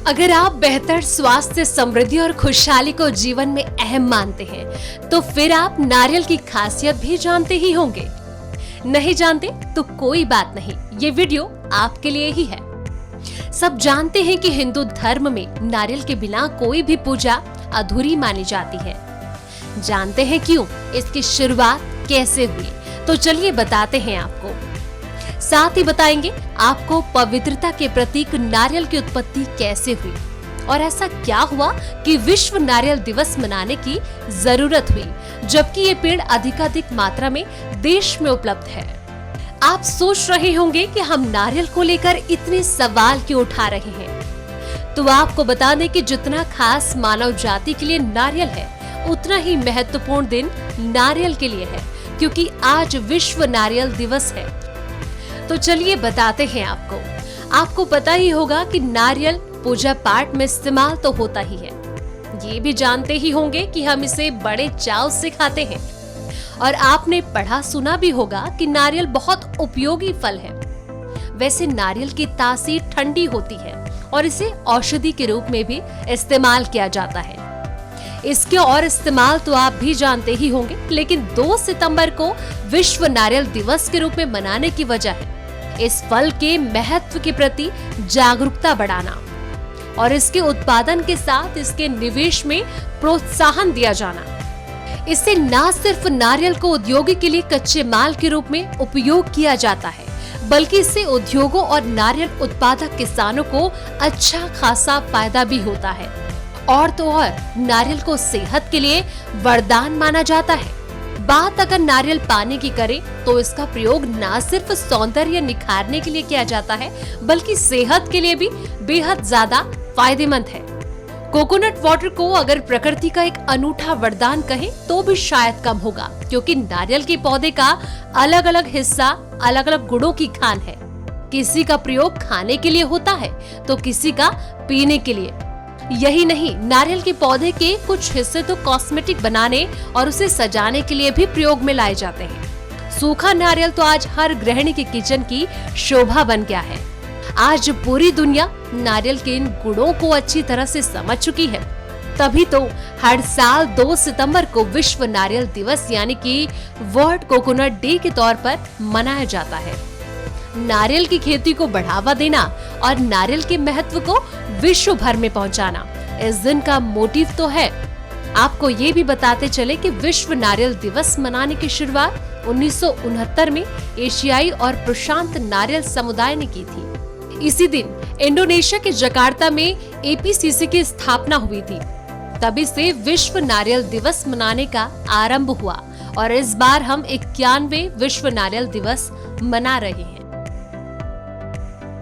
अगर आप बेहतर स्वास्थ्य, समृद्धि और खुशहाली को जीवन में अहम मानते हैं, तो फिर आप नारियल की खासियत भी जानते ही होंगे। नहीं जानते तो कोई बात नहीं, ये वीडियो आपके लिए ही है। सब जानते हैं कि हिंदू धर्म में नारियल के बिना कोई भी पूजा अधूरी मानी जाती है। जानते हैं क्यों, इसकी शुरुआत कैसे हुई? तो चलिए बताते हैं आपको। साथ ही बताएंगे आपको पवित्रता के प्रतीक नारियल की उत्पत्ति कैसे हुई और ऐसा क्या हुआ कि विश्व नारियल दिवस मनाने की जरूरत हुई, जबकि ये पेड़ अधिकाधिक मात्रा में देश में उपलब्ध है। आप सोच रहे होंगे कि हम नारियल को लेकर इतने सवाल क्यों उठा रहे हैं, तो आपको बता दें कि जितना खास मानव जाति के लिए नारियल है, उतना ही महत्वपूर्ण दिन नारियल के लिए है, क्योंकि आज विश्व नारियल दिवस है। तो चलिए बताते हैं आपको पता ही होगा कि नारियल पूजा पाठ में इस्तेमाल तो होता ही है। ये भी जानते ही होंगे कि हम इसे बड़े चाव से खाते हैं। और आपने पढ़ा सुना भी होगा कि नारियल बहुत उपयोगी फल है। वैसे नारियल की तासीर ठंडी होती है और इसे औषधि के रूप में भी इस्तेमाल किया जाता है। इसके और इस्तेमाल तो आप भी जानते ही होंगे, लेकिन 2 सितंबर को विश्व नारियल दिवस के रूप में मनाने की वजह है इस फल के महत्व के प्रति जागरूकता बढ़ाना और इसके उत्पादन के साथ इसके निवेश में प्रोत्साहन दिया जाना। इससे न सिर्फ नारियल को उद्योग के लिए कच्चे माल के रूप में उपयोग किया जाता है, बल्कि इससे उद्योगों और नारियल उत्पादक किसानों को अच्छा खासा फायदा भी होता है। और तो और नारियल को सेहत के लिए वरदान माना जाता है। बात अगर नारियल पानी की करें तो इसका प्रयोग न सिर्फ सौंदर्य निखारने के लिए किया जाता है, बल्कि सेहत के लिए भी बेहद ज्यादा फायदेमंद है। कोकोनट वाटर को अगर प्रकृति का एक अनूठा वरदान कहें तो भी शायद कम होगा, क्योंकि नारियल के पौधे का अलग अलग हिस्सा अलग अलग गुणों की खान है। किसी का प्रयोग खाने के लिए होता है तो किसी का पीने के लिए। यही नहीं, नारियल के पौधे के कुछ हिस्से तो कॉस्मेटिक बनाने और उसे सजाने के लिए भी प्रयोग में लाए जाते हैं। सूखा नारियल तो आज हर गृहिणी के किचन की शोभा बन गया है। आज पूरी दुनिया नारियल के इन गुणों को अच्छी तरह से समझ चुकी है। तभी तो हर साल 2 सितंबर को विश्व नारियल दिवस यानी कि वर्ल्ड कोकोनट डे के तौर पर मनाया जाता है। नारियल की खेती को बढ़ावा देना और नारियल के महत्व को विश्व भर में पहुंचाना इस दिन का मोटिव तो है। आपको ये भी बताते चले कि विश्व नारियल दिवस मनाने की शुरुआत 1969 में एशियाई और प्रशांत नारियल समुदाय ने की थी। इसी दिन इंडोनेशिया के जकार्ता में एपीसीसी की स्थापना हुई थी। तभी से विश्व नारियल दिवस मनाने का आरंभ हुआ और इस बार हम 91वें विश्व नारियल दिवस मना रहे हैं।